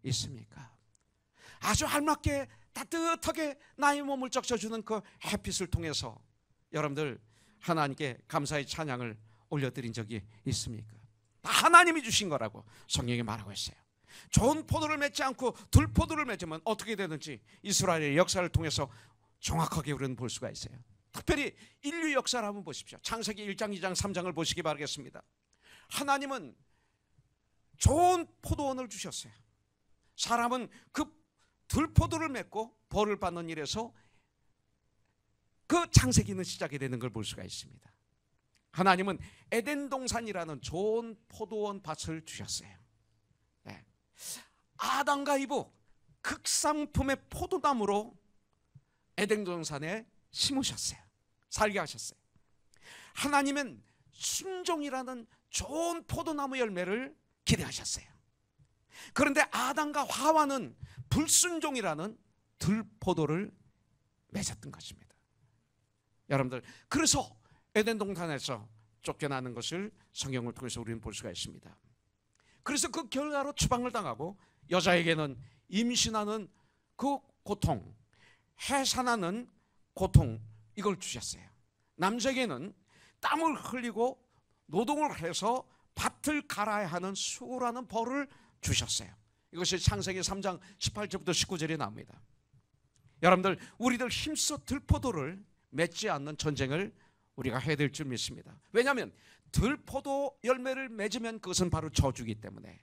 있습니까? 아주 알맞게 따뜻하게 나의 몸을 적셔주는 그 햇빛을 통해서 여러분들 하나님께 감사의 찬양을 올려드린 적이 있습니까? 다 하나님이 주신 거라고 성경이 말하고 있어요. 좋은 포도를 맺지 않고 들포도를 맺으면 어떻게 되는지 이스라엘의 역사를 통해서 정확하게 우리는 볼 수가 있어요. 특별히 인류 역사를 한번 보십시오. 창세기 1장, 2장, 3장을 보시기 바라겠습니다. 하나님은 좋은 포도원을 주셨어요. 사람은 그 들포도를 맺고 벌을 받는 일에서 그 창세기는 시작이 되는 걸 볼 수가 있습니다. 하나님은 에덴 동산이라는 좋은 포도원 밭을 주셨어요. 네. 아담과 이브 극상품의 포도나무로 에덴 동산에 심으셨어요. 살게 하셨어요. 하나님은 순종이라는 좋은 포도나무 열매를 기대하셨어요. 그런데 아담과 하와는 불순종이라는 들포도를 맺었던 것입니다. 여러분들, 그래서 에덴 동산에서 쫓겨나는 것을 성경을 통해서 우리는 볼 수가 있습니다. 그래서 그 결과로 추방을 당하고 여자에게는 임신하는 그 고통, 해산하는 고통, 이걸 주셨어요. 남자에게는 땀을 흘리고 노동을 해서 밭을 갈아야 하는 수고라는 벌을 주셨어요. 이것이 창세기 3장 18절부터 19절에 나옵니다. 여러분들, 우리들 힘써 들포도를 맺지 않는 전쟁을 우리가 해야 될 줄 믿습니다. 왜냐하면 들포도 열매를 맺으면 그것은 바로 저주이기 때문에.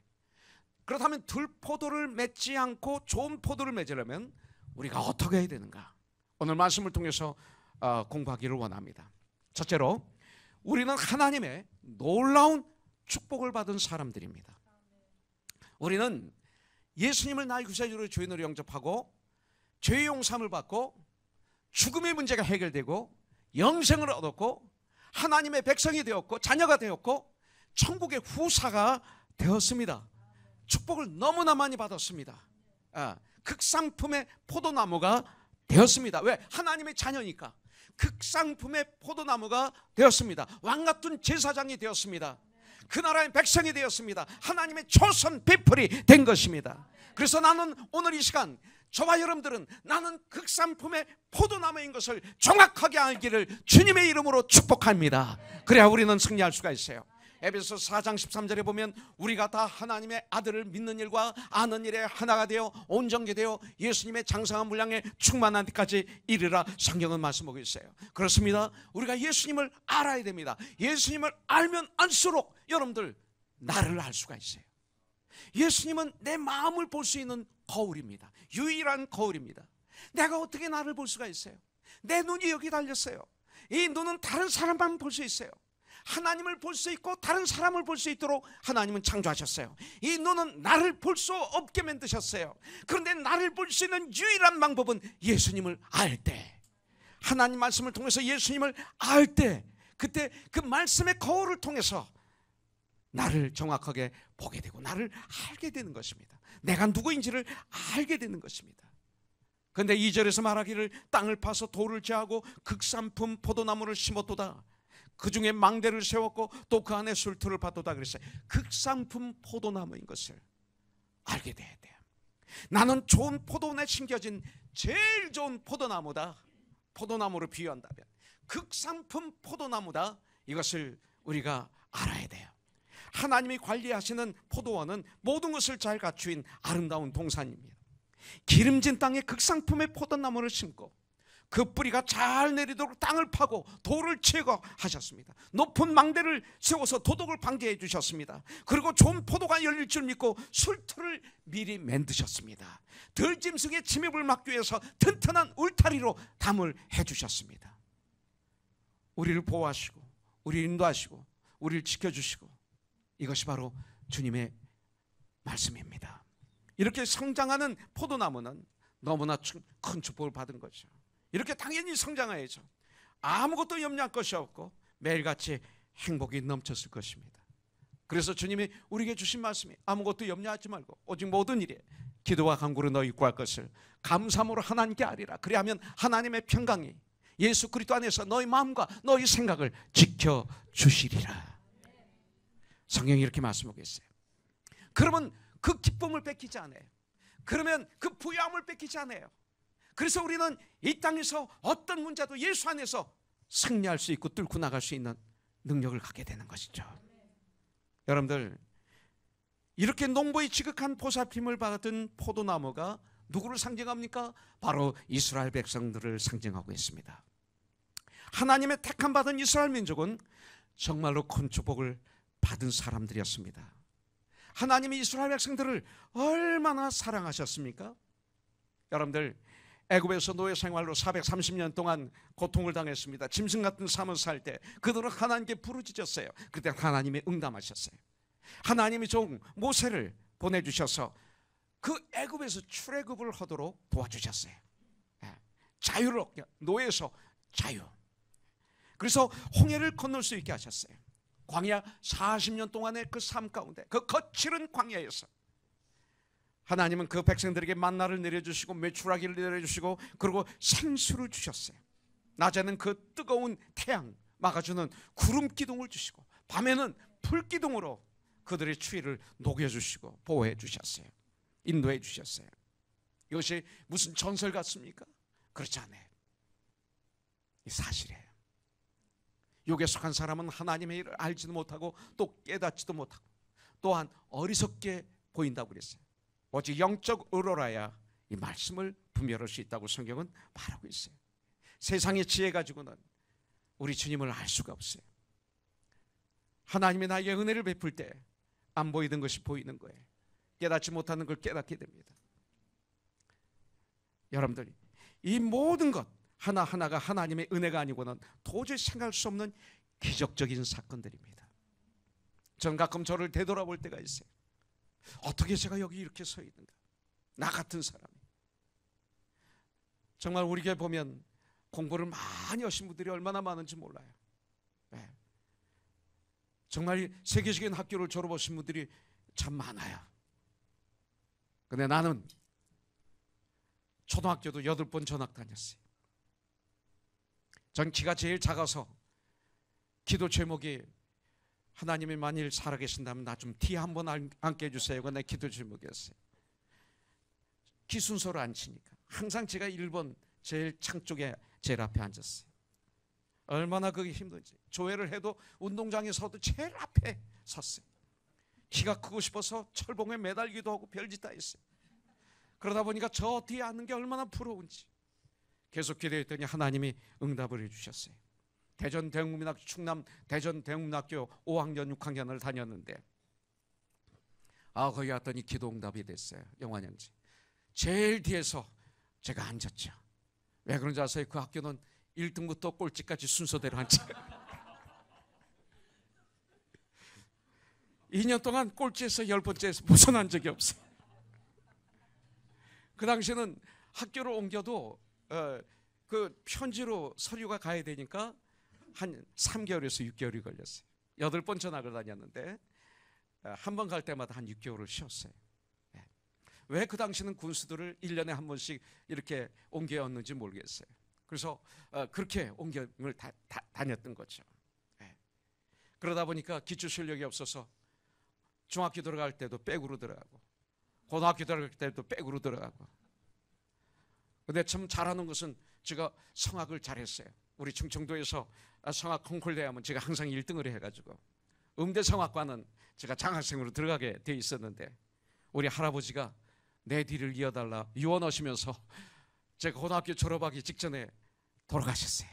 그렇다면 들포도를 맺지 않고 좋은 포도를 맺으려면 우리가 어떻게 해야 되는가? 오늘 말씀을 통해서 공부하기를 원합니다. 첫째로, 우리는 하나님의 놀라운 축복을 받은 사람들입니다. 우리는 예수님을 나의 구세주로 주인으로 영접하고 죄의 용서함을 받고 죽음의 문제가 해결되고 영생을 얻었고 하나님의 백성이 되었고 자녀가 되었고 천국의 후사가 되었습니다. 축복을 너무나 많이 받았습니다. 극상품의 포도나무가 되었습니다. 왜? 하나님의 자녀니까. 극상품의 포도나무가 되었습니다. 왕같은 제사장이 되었습니다. 그 나라의 백성이 되었습니다. 하나님의 초선 비플이 된 것입니다. 그래서 나는 오늘 이 시간, 저와 여러분들은 나는 극상품의 포도나무인 것을 정확하게 알기를 주님의 이름으로 축복합니다. 그래야 우리는 승리할 수가 있어요. 에베소 4장 13절에 보면 우리가 다 하나님의 아들을 믿는 일과 아는 일에 하나가 되어 온전케 되어 예수님의 장성한 분량에 충만한 데까지 이르라, 성경은 말씀하고 있어요. 그렇습니다. 우리가 예수님을 알아야 됩니다. 예수님을 알면 알수록 여러분들 나를 알 수가 있어요. 예수님은 내 마음을 볼 수 있는 거울입니다. 유일한 거울입니다. 내가 어떻게 나를 볼 수가 있어요? 내 눈이 여기 달렸어요. 이 눈은 다른 사람만 볼 수 있어요. 하나님을 볼 수 있고 다른 사람을 볼 수 있도록 하나님은 창조하셨어요. 이 눈은 나를 볼 수 없게 만드셨어요. 그런데 나를 볼 수 있는 유일한 방법은 예수님을 알 때, 하나님 말씀을 통해서 예수님을 알 때, 그때 그 말씀의 거울을 통해서 나를 정확하게 보게 되고 나를 알게 되는 것입니다. 내가 누구인지를 알게 되는 것입니다. 그런데 2절에서 말하기를 땅을 파서 돌을 제하고 극산품 포도나무를 심었도다. 그 중에 망대를 세웠고 또 그 안에 술틀을 팠도다 그랬어요. 극상품 포도나무인 것을 알게 돼야 돼요. 나는 좋은 포도원에 심겨진 제일 좋은 포도나무다. 포도나무를 비유한다면 극상품 포도나무다. 이것을 우리가 알아야 돼요. 하나님이 관리하시는 포도원은 모든 것을 잘 갖추인 아름다운 동산입니다. 기름진 땅에 극상품의 포도나무를 심고 그 뿌리가 잘 내리도록 땅을 파고 돌을 제거하셨습니다. 높은 망대를 세워서 도둑을 방지해 주셨습니다. 그리고 좋은 포도가 열릴 줄 믿고 술틀을 미리 만드셨습니다. 들짐승의 침입을 막기 위해서 튼튼한 울타리로 담을 해주셨습니다. 우리를 보호하시고 우리를 인도하시고 우리를 지켜주시고, 이것이 바로 주님의 말씀입니다. 이렇게 성장하는 포도나무는 너무나 큰 축복을 받은 거죠. 이렇게 당연히 성장해야죠. 아무것도 염려할 것이 없고 매일같이 행복이 넘쳤을 것입니다. 그래서 주님이 우리에게 주신 말씀이 아무것도 염려하지 말고 오직 모든 일에 기도와 간구로 너희 구할 것을 감사함으로 하나님께 아리라. 그리하면 하나님의 평강이 예수 그리스도 안에서 너희 마음과 너희 생각을 지켜주시리라. 성경이 이렇게 말씀하고 있어요. 그러면 그 기쁨을 뺏기지 않아요. 그러면 그 부유함을 뺏기지 않아요. 그래서 우리는 이 땅에서 어떤 문제도 예수 안에서 승리할 수 있고 뚫고 나갈 수 있는 능력을 갖게 되는 것이죠. 여러분들, 이렇게 농부의 지극한 보살핌을 받은 포도나무가 누구를 상징합니까? 바로 이스라엘 백성들을 상징하고 있습니다. 하나님의 택함 받은 이스라엘 민족은 정말로 큰 축복을 받은 사람들이었습니다. 하나님이 이스라엘 백성들을 얼마나 사랑하셨습니까? 여러분들, 애굽에서 노예 생활로 430년 동안 고통을 당했습니다. 짐승 같은 삶을 살 때 그들은 하나님께 부르짖었어요. 그때 하나님이 응답하셨어요. 하나님이 종 모세를 보내주셔서 그 애굽에서 출애굽을 하도록 도와주셨어요. 자유를 얻게, 노예에서 자유. 그래서 홍해를 건널 수 있게 하셨어요. 광야 40년 동안의 그 삶 가운데, 그 거칠은 광야에서 하나님은 그 백성들에게 만나를 내려주시고 메추라기를 내려주시고 그리고 생수를 주셨어요. 낮에는 그 뜨거운 태양 막아주는 구름 기둥을 주시고 밤에는 불 기둥으로 그들의 추위를 녹여주시고 보호해 주셨어요. 인도해 주셨어요. 이것이 무슨 전설 같습니까? 그렇지 않아요. 이 사실이에요. 욕에 속한 사람은 하나님의 일을 알지도 못하고 또 깨닫지도 못하고 또한 어리석게 보인다고 그랬어요. 오직 영적 의로라야 이 말씀을 분별할 수 있다고 성경은 말하고 있어요. 세상의 지혜 가지고는 우리 주님을 알 수가 없어요. 하나님이 나에게 은혜를 베풀 때 안 보이던 것이 보이는 거예요. 깨닫지 못하는 걸 깨닫게 됩니다. 여러분들, 이 모든 것 하나하나가 하나님의 은혜가 아니고는 도저히 생각할 수 없는 기적적인 사건들입니다. 저는 가끔 저를 되돌아볼 때가 있어요. 어떻게 제가 여기 이렇게 서 있는가? 나 같은 사람이. 정말 우리 교회 보면 공부를 많이 하신 분들이 얼마나 많은지 몰라요. 네. 정말 세계적인 학교를 졸업하신 분들이 참 많아요. 근데 나는 초등학교도 8번 전학 다녔어요. 전 키가 제일 작아서 기도 제목이 하나님이 만일 살아계신다면 나 좀 티 한번 앉게 해주세요가 내 기도 제목이었어요. 키 순서로 앉히니까 항상 제가 1번 제일 창 쪽에 제일 앞에 앉았어요. 얼마나 그게 힘든지. 조회를 해도 운동장에서도 제일 앞에 섰어요. 키가 크고 싶어서 철봉에 매달기도 하고 별짓 다 했어요. 그러다 보니까 저 뒤에 앉는 게 얼마나 부러운지 계속 기도했더니 하나님이 응답을 해주셨어요. 대전 대흥국민학교, 충남 대전 대흥국민학교 5학년 6학년을 다녔는데 거기 갔더니 기도 응답이 됐어요. 영환형제 제일 뒤에서 제가 앉았죠. 왜 그런지 아세요? 그 학교는 1등부터 꼴찌까지 순서대로 앉아요. 2년 동안 꼴찌에서 10번째에서 벗어난 적이 없어요. 그 당시에는 학교를 옮겨도 그 편지로 서류가 가야 되니까 한 3개월에서 6개월이 걸렸어요. 8번 전학을 다녔는데 한 번 갈 때마다 한 6개월을 쉬었어요. 왜 그 당시는 군수들을 1년에 한 번씩 이렇게 옮겨왔는지 모르겠어요. 그래서 그렇게 옮김을 다녔던 거죠. 그러다 보니까 기초 실력이 없어서 중학교 들어갈 때도 백으로 들어가고 고등학교 들어갈 때도 백으로 들어가고. 근데 참 잘하는 것은 제가 성악을 잘했어요. 우리 충청도에서 성악 콩쿨대회 하면 제가 항상 1등을 해가지고 음대성악과는 제가 장학생으로 들어가게 돼 있었는데 우리 할아버지가 내 뒤를 이어달라 유언하시면서 제가 고등학교 졸업하기 직전에 돌아가셨어요.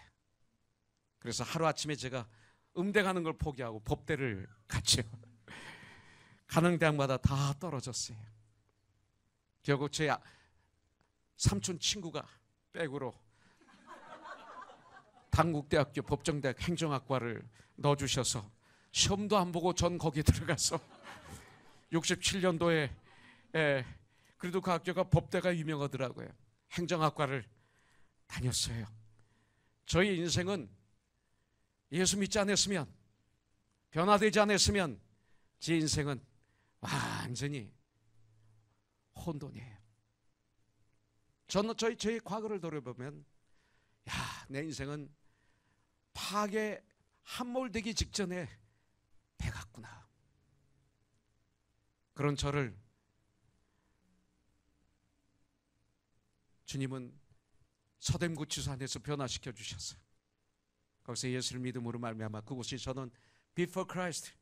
그래서 하루아침에 제가 음대 가는 걸 포기하고 법대를 갔죠. 가는 대학마다 다 떨어졌어요. 결국 제 삼촌 친구가 백으로 당국대학교 법정대학 행정학과를 넣어주셔서 시험도 안 보고 전 거기 들어가서 67년도에 그래도 그 학교가 법대가 유명하더라고요. 행정학과를 다녔어요. 저희 인생은 예수 믿지 않았으면, 변화되지 않았으면 제 인생은 완전히 혼돈이에요. 저는 저희 과거를 돌아보면 내 인생은 파괴 함몰되기 직전에 배갔구나. 그런 저를 주님은 서댐구치산에서 변화시켜 주셨어요. 거기서 예수를 믿음으로 말미암아 그곳이 저는 Before Christ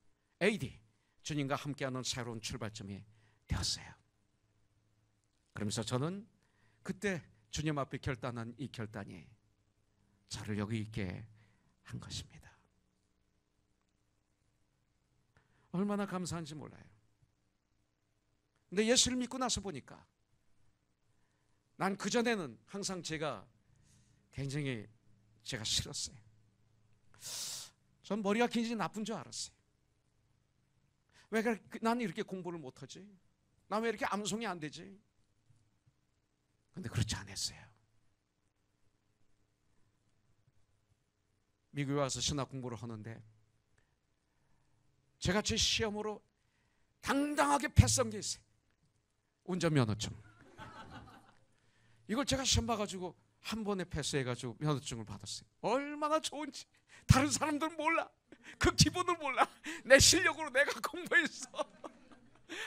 AD 주님과 함께하는 새로운 출발점이 되었어요. 그러면서 저는 그때 주님 앞에 결단한 이 결단이 저를 여기 있게 한 것입니다. 얼마나 감사한지 몰라요. 근데 예수를 믿고 나서 보니까 난 그전에는 항상 굉장히 제가 싫었어요. 전 머리가 굉장히 나쁜 줄 알았어요. 왜 난 이렇게 공부를 못하지? 난 왜 이렇게 암송이 안 되지? 근데 그렇지 않았어요. 미국에 와서 신학 공부를 하는데 제가 제 시험으로 당당하게 패스한 게 있어요. 운전면허증. 이걸 제가 시험 봐가지고 한 번에 패스해가지고 면허증을 받았어요. 얼마나 좋은지 다른 사람들은 몰라. 그 기분을 몰라. 내 실력으로 내가 공부했어.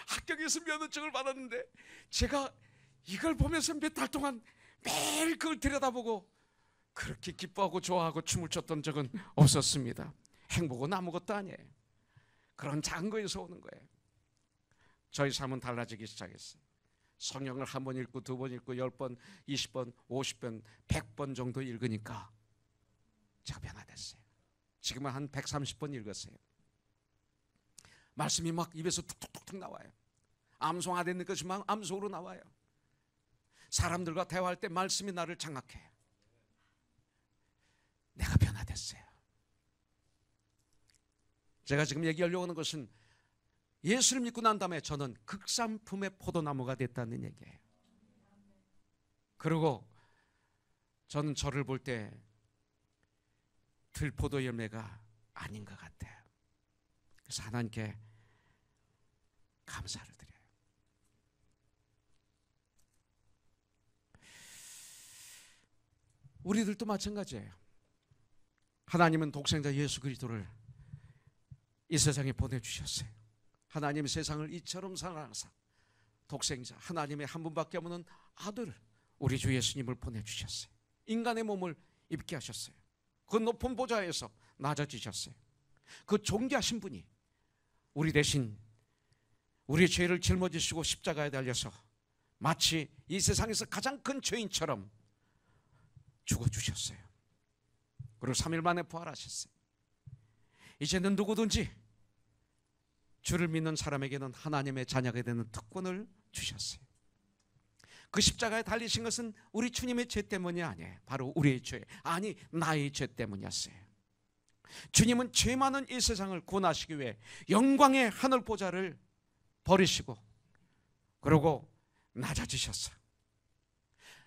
합격해서 면허증을 받았는데 제가 이걸 보면서 몇 달 동안 매일 그걸 들여다보고 그렇게 기뻐하고 좋아하고 춤을 췄던 적은 없었습니다. 행복은 아무것도 아니에요. 그런 작은 거에서 오는 거예요. 저희 삶은 달라지기 시작했어요. 성경을 한 번 읽고 두 번 읽고 10번, 20번, 50번, 100번 정도 읽으니까 제가 변화됐어요. 지금은 한 130번 읽었어요. 말씀이 막 입에서 툭툭툭 나와요. 암송 안 되는 것이만 암송으로 나와요. 사람들과 대화할 때 말씀이 나를 장악해요. 내가 변화됐어요. 제가 지금 얘기하려고 하는 것은 예수를 믿고 난 다음에 저는 극상품의 포도나무가 됐다는 얘기예요. 그리고 저는 저를 볼 때 들포도 열매가 아닌 것 같아요. 그래서 하나님께 감사를 드려요. 우리들도 마찬가지예요. 하나님은 독생자 예수 그리스도를 이 세상에 보내주셨어요. 하나님이 세상을 이처럼 사랑하사 독생자 하나님의 한 분밖에 없는 아들 우리 주 예수님을 보내주셨어요. 인간의 몸을 입게 하셨어요. 그 높은 보좌에서 낮아지셨어요. 그 존귀하신 분이 우리 대신 우리의 죄를 짊어지시고 십자가에 달려서 마치 이 세상에서 가장 큰 죄인처럼 죽어주셨어요. 그리고 3일 만에 부활하셨어요. 이제는 누구든지 주를 믿는 사람에게는 하나님의 자녀가 되는 특권을 주셨어요. 그 십자가에 달리신 것은 우리 주님의 죄 때문이 아니에요. 바로 우리의 죄, 아니 나의 죄 때문이었어요. 주님은 죄 많은 이 세상을 구원하시기 위해 영광의 하늘 보좌를 버리시고 그러고 낮아지셨어요.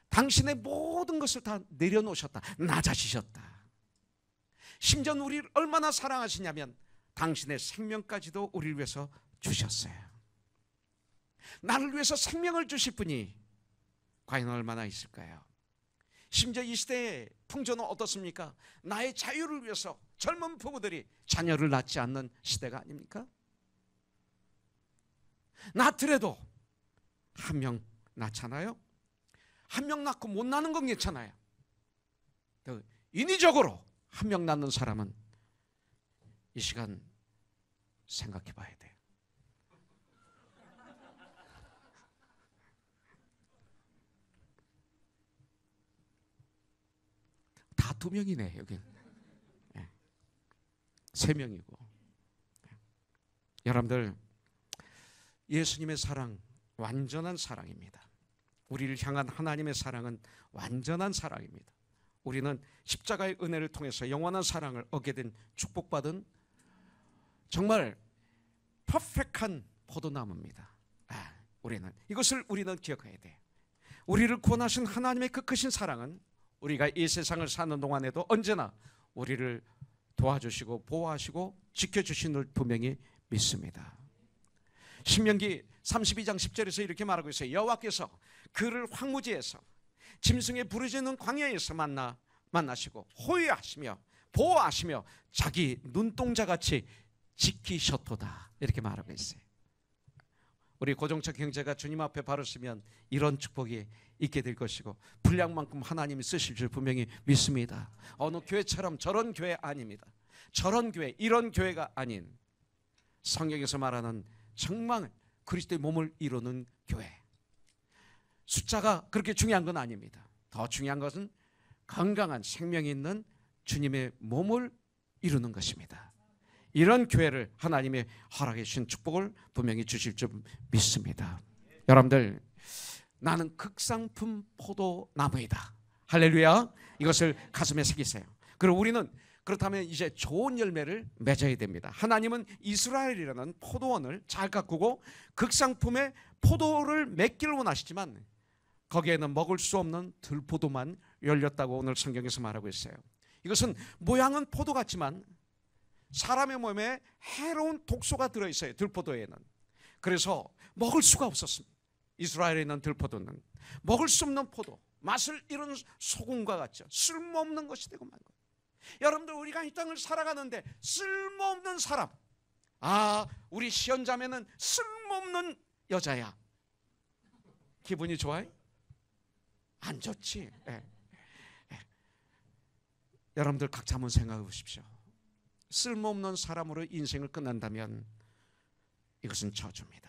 당신의 모든 것을 다 내려놓으셨다. 낮아지셨다. 심지어 우리를 얼마나 사랑하시냐면 당신의 생명까지도 우리를 위해서 주셨어요. 나를 위해서 생명을 주실 분이 과연 얼마나 있을까요? 심지어 이 시대의 풍조는 어떻습니까? 나의 자유를 위해서 젊은 부부들이 자녀를 낳지 않는 시대가 아닙니까? 낳더라도 한 명 낳잖아요. 한 명 낳고 못 낳는 건 괜찮아요. 인위적으로 한 명 낳는 사람은 이 시간 생각해 봐야 돼요. 다 2명이네 여기. 3명이고. 여러분들 예수님의 사랑 완전한 사랑입니다. 우리를 향한 하나님의 사랑은 완전한 사랑입니다. 우리는 십자가의 은혜를 통해서 영원한 사랑을 얻게 된 축복받은 정말 퍼펙트한 포도나무입니다. 이것을 우리는 기억해야 돼요. 우리를 구원하신 하나님의 그 크신 사랑은 우리가 이 세상을 사는 동안에도 언제나 우리를 도와주시고 보호하시고 지켜주시는 분명히 믿습니다. 신명기 32장 10절에서 이렇게 말하고 있어요. 여호와께서 그를 황무지에서 짐승의 부르짖는 광야에서 만나시고 호위하시며 보호하시며 자기 눈동자같이 지키셨도다 이렇게 말하고 있어요. 우리 고종척 형제가 주님 앞에 바로 서면 이런 축복이 있게 될 것이고 분량만큼 하나님이 쓰실 줄 분명히 믿습니다. 어느 교회처럼 저런 교회 아닙니다. 저런 교회, 이런 교회가 아닌 성경에서 말하는 정말 그리스도의 몸을 이루는 교회. 숫자가 그렇게 중요한 건 아닙니다. 더 중요한 것은 건강한 생명이 있는 주님의 몸을 이루는 것입니다. 이런 교회를 하나님의 허락해 주신 축복을 분명히 주실 줄 믿습니다. 여러분들, 나는 극상품 포도나무이다. 할렐루야. 이것을 가슴에 새기세요. 그리고 우리는 그렇다면 이제 좋은 열매를 맺어야 됩니다. 하나님은 이스라엘이라는 포도원을 잘 가꾸고 극상품의 포도를 맺기를 원하시지만 거기에는 먹을 수 없는 들포도만 열렸다고 오늘 성경에서 말하고 있어요. 이것은 모양은 포도 같지만 사람의 몸에 해로운 독소가 들어있어요. 들포도에는. 그래서 먹을 수가 없었습니다. 이스라엘에 있는 들포도는 먹을 수 없는 포도, 맛을 잃은 소금과 같죠. 쓸모없는 것이 되고 만 거예요. 여러분들, 우리가 이 땅을 살아가는데 쓸모없는 사람, 우리 시연자매는 쓸모없는 여자야. 기분이 좋아요? 안 좋지. 여러분들 각자 한번 생각해 보십시오. 쓸모없는 사람으로 인생을 끝난다면 이것은 저주입니다.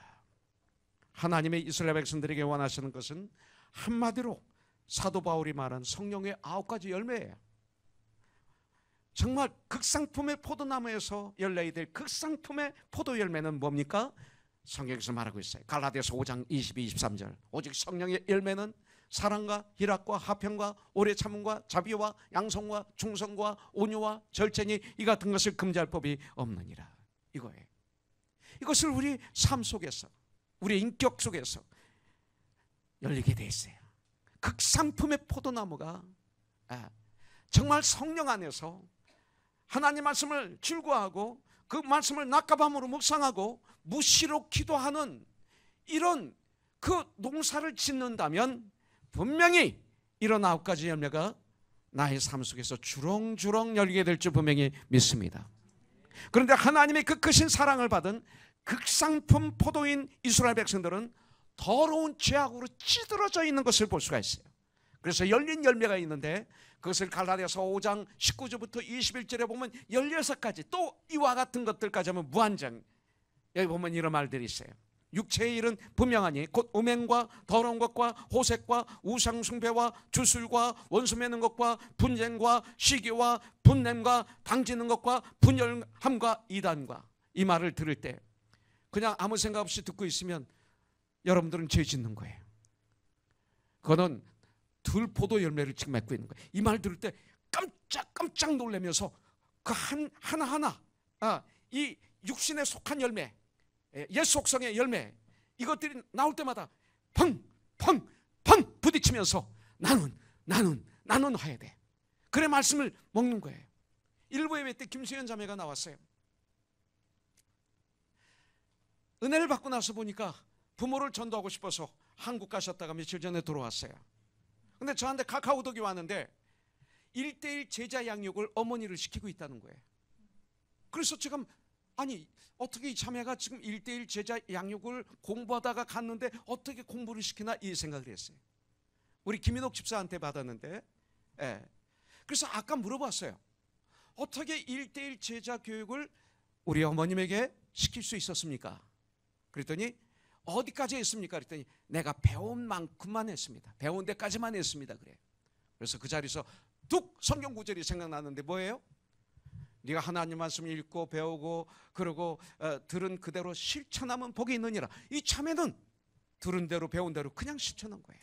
하나님의 이스라엘 백성들에게 원하시는 것은 한마디로 사도 바울이 말한 성령의 9가지 열매예요. 정말 극상품의 포도나무에서 열려야 될 극상품의 포도 열매는 뭡니까? 성경에서 말하고 있어요. 갈라디아서 5장 22, 23절. 오직 성령의 열매는 사랑과 희락과 화평과 오래 참음과 자비와 양성과 충성과 온유와 절제니 이 같은 것을 금지할 법이 없느니라. 이거예요. 이것을 우리 삶 속에서, 우리 인격 속에서 열리게 돼 있어요. 극상품의 포도나무가 정말 성령 안에서 하나님 말씀을 즐거워하고 그 말씀을 낮과 밤으로 묵상하고 무시로 기도하는 이런 그 농사를 짓는다면 분명히 이런 9가지 열매가 나의 삶 속에서 주렁주렁 열리게 될 줄 분명히 믿습니다. 그런데 하나님의 그 크신 사랑을 받은 극상품 포도인 이스라엘 백성들은 더러운 죄악으로 찌들어져 있는 것을 볼 수가 있어요. 그래서 열린 열매가 있는데 그것을 갈라디아서 5장 19절부터 21절에 보면 16가지, 또 이와 같은 것들까지 하면 무한정. 여기 보면 이런 말들이 있어요. 육체의 일은 분명하니 곧 음행과 더러운 것과 호색과 우상숭배와 주술과 원수 맺는 것과 분쟁과 시기와 분냄과 당지는 것과 분열함과 이단과. 이 말을 들을 때 그냥 아무 생각 없이 듣고 있으면 여러분들은 죄 짓는 거예요. 그거는 들포도 열매를 지금 맺고 있는 거예요. 이 말 들을 때 깜짝 놀라면서 그 하나하나 이 육신에 속한 열매, 옛 속성의 열매, 이것들이 나올 때마다 펑 부딪히면서 나는 해야 돼. 그래 말씀을 먹는 거예요. 일부 예배 때 김수현 자매가 나왔어요. 은혜를 받고 나서 보니까 부모를 전도하고 싶어서 한국 가셨다가 며칠 전에 돌아왔어요. 근데 저한테 카카오톡이 왔는데 1:1 제자 양육을 어머니를 시키고 있다는 거예요. 그래서 지금 어떻게 이 자매가 지금 1:1 제자 양육을 공부하다가 갔는데 어떻게 공부를 시키나 이 생각을 했어요. 우리 김인옥 집사한테 받았는데, 그래서 아까 물어봤어요. 어떻게 1:1 제자 교육을 우리 어머님에게 시킬 수 있었습니까? 그랬더니 어디까지 했습니까? 그랬더니 내가 배운 만큼만 했습니다. 배운 데까지만 했습니다. 그래요. 그래서 그 자리에서 뚝 성경 구절이 생각나는데 뭐예요? 네가 하나님 말씀 읽고 배우고 그러고 들은 그대로 실천하면 복이 있느니라. 이 참에는 들은 대로 배운 대로 그냥 실천한 거예요.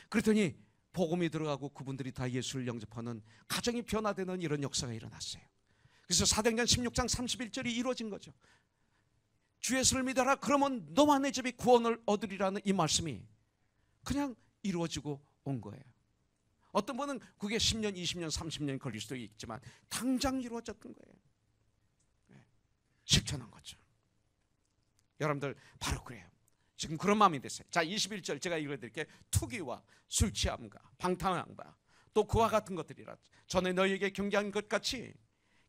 그랬더니 복음이 들어가고 그분들이 다 예수를 영접하는 가정이 변화되는 이런 역사가 일어났어요. 그래서 사도행전 16장 31절이 이루어진 거죠. 주 예수를 믿어라 그러면 너와 내 집이 구원을 얻으리라는 이 말씀이 그냥 이루어지고 온 거예요. 어떤 분은 그게 10년, 20년, 30년 걸릴 수도 있지만 당장 이루어졌던 거예요. 실천한 거죠. 여러분들 바로 그래요. 지금 그런 마음이 됐어요. 자, 21절 제가 읽어드릴게요. 투기와 술 취함과 방탕함과 또 그와 같은 것들이라 전에 너희에게 경계한 것 같이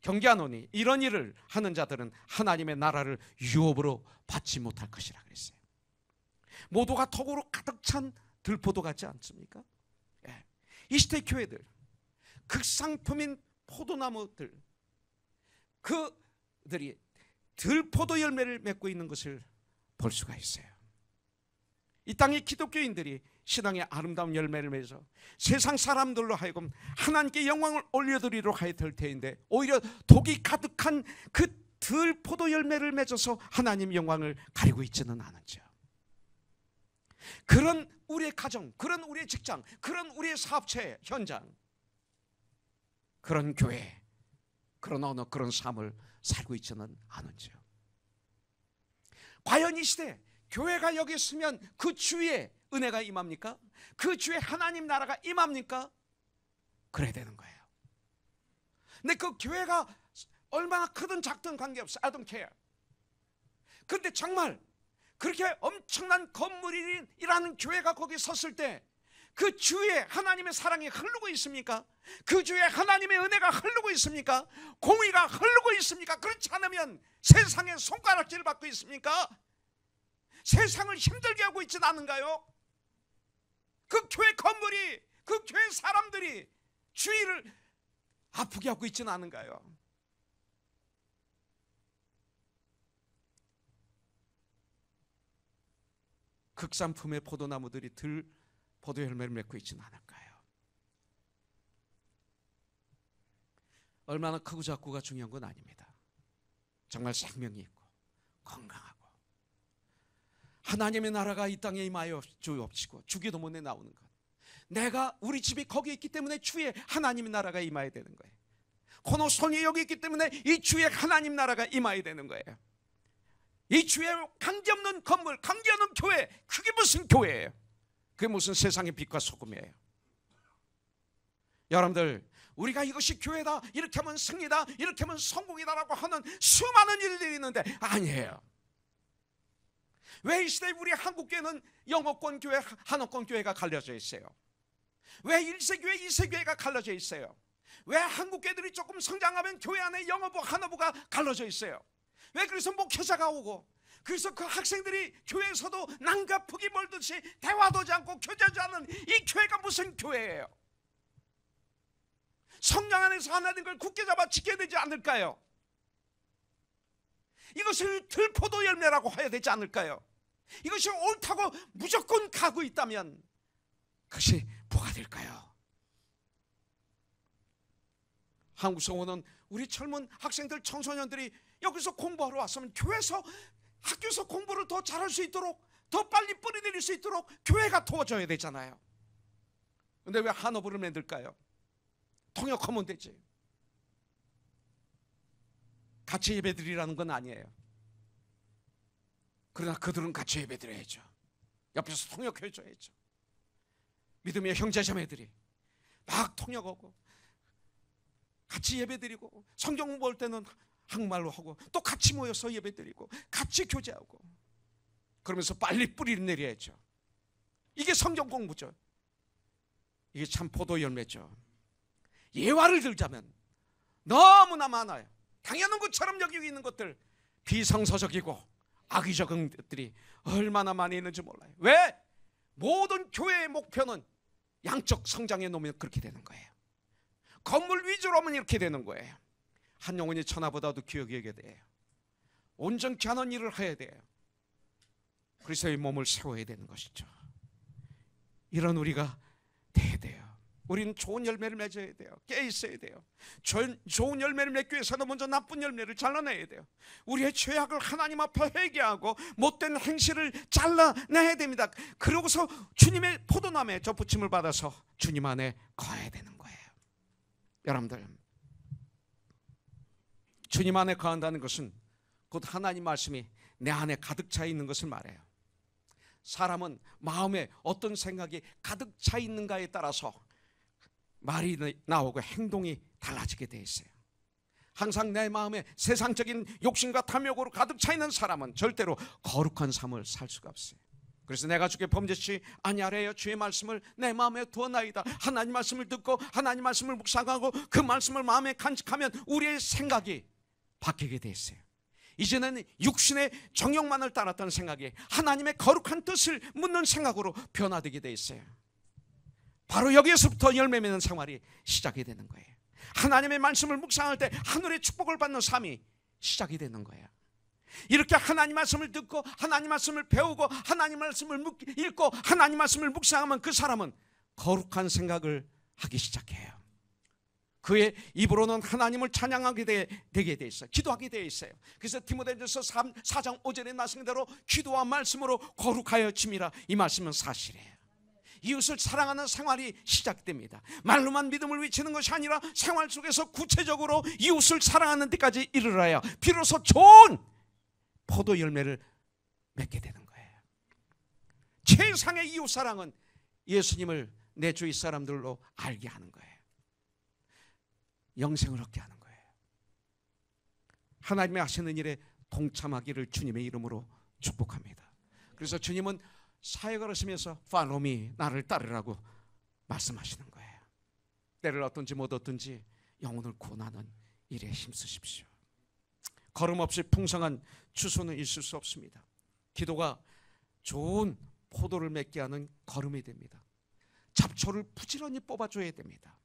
경계하노니 이런 일을 하는 자들은 하나님의 나라를 유업으로 받지 못할 것이라 그랬어요. 모두가 턱으로 가득 찬 들포도 같지 않습니까? 예. 이 시대 교회들, 극상품인 포도나무들, 그들이 들포도 열매를 맺고 있는 것을 볼 수가 있어요. 이 땅의 기독교인들이 신앙의 아름다운 열매를 맺어 세상 사람들로 하여금 하나님께 영광을 올려드리도록 하여 될 테인데, 오히려 독이 가득한 그 들포도 열매를 맺어서 하나님 영광을 가리고 있지는 않은지요. 그런 우리의 가정, 그런 우리의 직장, 그런 우리의 사업체 현장, 그런 교회, 그런 언어, 그런 삶을 살고 있지는 않은지요. 과연 이 시대 교회가 여기 있으면 그 주위에 은혜가 임합니까? 그 주위에 하나님 나라가 임합니까? 그래야 되는 거예요. 근데 그 교회가 얼마나 크든 작든 관계없어. I don't care. 그런데 정말 그렇게 엄청난 건물이라는 교회가 거기 섰을 때 그 주위에 하나님의 사랑이 흐르고 있습니까? 그 주위에 하나님의 은혜가 흐르고 있습니까? 공의가 흐르고 있습니까? 그렇지 않으면 세상의 손가락질을 받고 있습니까? 세상을 힘들게 하고 있지는 않은가요? 그 교회 건물이, 그 교회 사람들이 주위를 아프게 하고 있지는 않은가요? 극산품의 포도나무들이 포도 열매를 맺고 있지는 않을까요? 얼마나 크고 작고가 중요한 건 아닙니다. 정말 생명이 있고 건강하고 하나님의 나라가 이 땅에 임하여 주옵시고 주기도문에 나오는 것, 내가 우리 집이 거기 있기 때문에 주에 하나님의 나라가 임하여야 되는 거예요. 코노손이 여기 있기 때문에 이 주에 하나님 나라가 임하여야 되는 거예요. 이 주에 관계없는 건물, 관계없는 교회, 그게 무슨 교회예요? 그게 무슨 세상의 빛과 소금이에요? 여러분들, 우리가 이것이 교회다, 이렇게 하면 승리다, 이렇게 하면 성공이다라고 하는 수많은 일들이 있는데 아니에요. 왜 이 시대에 우리 한국교회는 영어권 교회, 한어권 교회가 갈려져 있어요? 왜 1세 교회, 2세 교회가 갈려져 있어요? 왜 한국교회들이 조금 성장하면 교회 안에 영어부, 한어부가 갈려져 있어요? 왜 그래서 목회자가 오고, 그래서 그 학생들이 교회에서도 난가 푹이 몰듯이 대화도 하지 않고 교제하지 않는 이 교회가 무슨 교회예요? 성령 안에서 하나님 걸 굳게 잡아 지켜야 되지 않을까요? 이것을 들포도 열매라고 해야 되지 않을까요? 이것이 옳다고 무조건 가고 있다면 그것이 뭐가 될까요? 한국에서 오는 우리 젊은 학생들, 청소년들이 여기서 공부하러 왔으면 교회에서, 학교에서 공부를 더 잘할 수 있도록, 더 빨리 뿌리내릴 수 있도록 교회가 도와줘야 되잖아요. 근데 왜 한어부를 만들까요? 통역하면 되지. 같이 예배드리라는 건 아니에요. 그러나 그들은 같이 예배드려야죠. 옆에서 통역해줘야죠. 믿음의 형제자매들이 막 통역하고 같이 예배드리고, 성경 공부할 때는 한국말로 하고, 또 같이 모여서 예배드리고 같이 교제하고, 그러면서 빨리 뿌리를 내려야죠. 이게 성경 공부죠. 이게 참 포도 열매죠. 예화를 들자면 너무나 많아요. 당연한 것처럼 여기고 있는 것들, 비성서적이고 악의적인 것들이 얼마나 많이 있는지 몰라요. 왜? 모든 교회의 목표는 양적 성장해 놓으면 그렇게 되는 거예요. 건물 위주로 하면 이렇게 되는 거예요. 한 영혼이 천하보다도 귀하게 여겨야 돼요. 온전케 하는 일을 해야 돼요. 그리스도의 몸을 세워야 되는 것이죠. 이런 우리가 돼야 돼요. 우리는 좋은 열매를 맺어야 돼요. 깨 있어야 돼요. 좋은 열매를 맺기 위해서는 먼저 나쁜 열매를 잘라내야 돼요. 우리의 죄악을 하나님 앞에 회개하고 못된 행실을 잘라내야 됩니다. 그러고서 주님의 포도나무에 접붙임을 받아서 주님 안에 거해야 되는 거예요. 여러분들, 주님 안에 거한다는 것은 곧 하나님 말씀이 내 안에 가득 차 있는 것을 말해요. 사람은 마음에 어떤 생각이 가득 차 있는가에 따라서 말이 나오고 행동이 달라지게 돼 있어요. 항상 내 마음에 세상적인 욕심과 탐욕으로 가득 차 있는 사람은 절대로 거룩한 삶을 살 수가 없어요. 그래서 내가 주께 범죄치 아니하려 주의 말씀을 내 마음에 두었나이다. 하나님 말씀을 듣고 하나님 말씀을 묵상하고 그 말씀을 마음에 간직하면 우리의 생각이 바뀌게 돼 있어요. 이제는 육신의 정욕만을 따랐던 생각이 하나님의 거룩한 뜻을 묻는 생각으로 변화되게 돼 있어요. 바로 여기에서부터 열매 맺는 생활이 시작이 되는 거예요. 하나님의 말씀을 묵상할 때 하늘의 축복을 받는 삶이 시작이 되는 거예요. 이렇게 하나님 말씀을 듣고 하나님 말씀을 배우고 하나님 말씀을 읽고 하나님 말씀을 묵상하면 그 사람은 거룩한 생각을 하기 시작해요. 그의 입으로는 하나님을 찬양하게 되게 돼 있어요. 기도하게 되어 있어요. 그래서 디모데전서 4장 5절에 말씀한 대로 기도와 말씀으로 거룩하여 짐이라. 이 말씀은 사실이에요. 이웃을 사랑하는 생활이 시작됩니다. 말로만 믿음을 외치는 것이 아니라 생활 속에서 구체적으로 이웃을 사랑하는 데까지 이르러야 비로소 좋은 포도 열매를 맺게 되는 거예요. 최상의 이웃 사랑은 예수님을 내 주위 사람들로 알게 하는 거예요. 영생을 얻게 하는 거예요. 하나님의 하시는 일에 동참하기를 주님의 이름으로 축복합니다. 그래서 주님은 사역을 하시면서 Follow me, 나를 따르라고 말씀하시는 거예요. 때를 얻든지 못 얻든지 영혼을 구원하는 일에 힘쓰십시오. 걸음 없이 풍성한 추수는 있을 수 없습니다. 기도가 좋은 포도를 맺게 하는 걸음이 됩니다. 잡초를 부지런히 뽑아줘야 됩니다.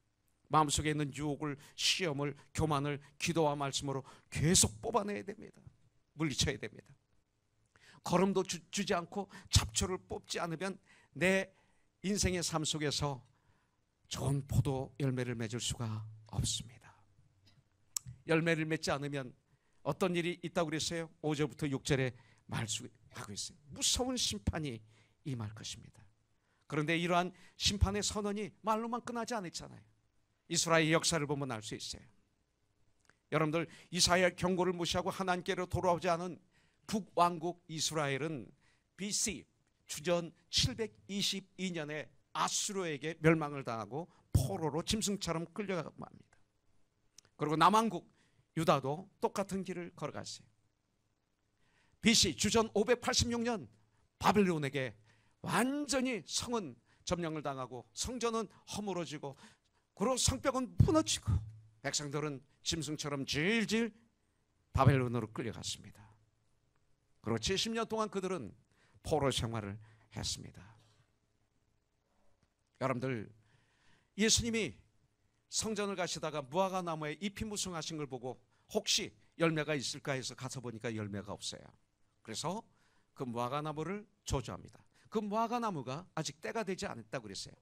마음속에 있는 유혹을, 시험을, 교만을 기도와 말씀으로 계속 뽑아내야 됩니다. 물리쳐야 됩니다. 걸음도 주지 않고 잡초를 뽑지 않으면 내 인생의 삶 속에서 좋은 포도 열매를 맺을 수가 없습니다. 열매를 맺지 않으면 어떤 일이 있다고 그랬어요? 5절부터 6절에 말씀하고 있어요. 무서운 심판이 임할 것입니다. 그런데 이러한 심판의 선언이 말로만 끝나지 않았잖아요. 이스라엘 역사를 보면 알 수 있어요. 여러분들 이사야 경고를 무시하고 하나님께로 돌아오지 않은 북왕국 이스라엘은 BC 주전 722년에 아수르에게 멸망을 당하고 포로로 짐승처럼 끌려가고 맙니다. 그리고 남왕국 유다도 똑같은 길을 걸어갔어요. BC 주전 586년 바벨론에게 완전히 성은 점령을 당하고 성전은 허물어지고 그리고 성벽은 무너지고 백성들은 짐승처럼 질질 바벨론으로 끌려갔습니다. 그리고 70년 동안 그들은 포로 생활을 했습니다. 여러분들 예수님이 성전을 가시다가 무화과 나무에 잎이 무성하신 걸 보고 혹시 열매가 있을까 해서 가서 보니까 열매가 없어요. 그래서 그 무화과 나무를 저주합니다. 그 무화과 나무가 아직 때가 되지 않았다고 그랬어요.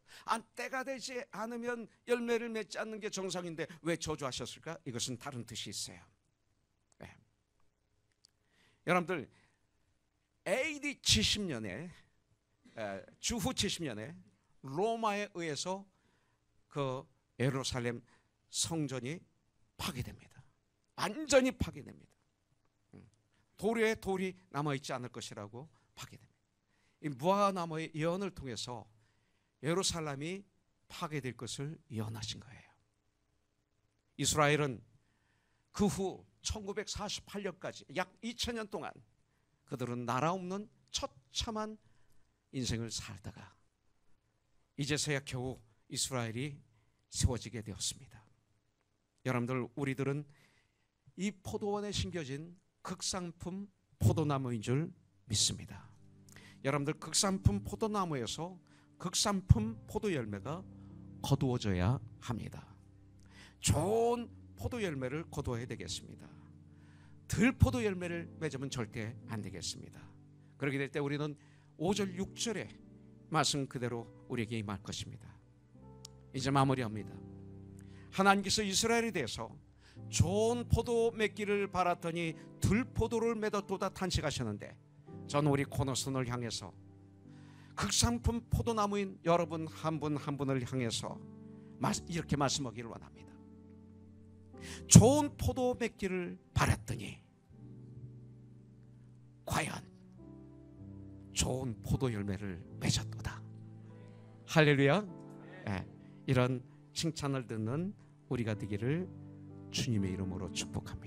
때가 되지 않으면 열매를 맺지 않는 게 정상인데 왜 저주하셨을까? 이것은 다른 뜻이 있어요. 네. 여러분들 AD 70년에 주후 70년에 로마에 의해서 그 예루살렘 성전이 파괴됩니다. 완전히 파괴됩니다. 돌에 돌이 남아있지 않을 것이라고 파괴됩니다. 이 무화과나무의 예언을 통해서 예루살렘이 파괴될 것을 예언하신 거예요. 이스라엘은 그 후 1948년까지 약 2000년 동안 그들은 나라 없는 처참한 인생을 살다가 이제서야 겨우 이스라엘이 세워지게 되었습니다. 여러분들 우리들은 이 포도원에 심겨진 극상품 포도나무인 줄 믿습니다. 여러분들 극상품 포도나무에서 극상품 포도 열매가 거두어져야 합니다. 좋은 포도 열매를 거두어야 되겠습니다. 들포도 열매를 맺으면 절대 안 되겠습니다. 그렇게 될 때 우리는 5절 6절의 말씀 그대로 우리에게 임할 것입니다. 이제 마무리합니다. 하나님께서 이스라엘에 대해서 좋은 포도 맺기를 바랐더니 들포도를 맺었도다 탄식하셨는데 저는 우리 코너스톤을 향해서 극상품 포도나무인 여러분 한 분 한 분을 향해서 이렇게 말씀하기를 원합니다. 좋은 포도 맺기를 바랐더니 과연 좋은 포도 열매를 맺었도다. 할렐루야. 네, 이런 칭찬을 듣는 우리가 되기를 주님의 이름으로 축복합니다.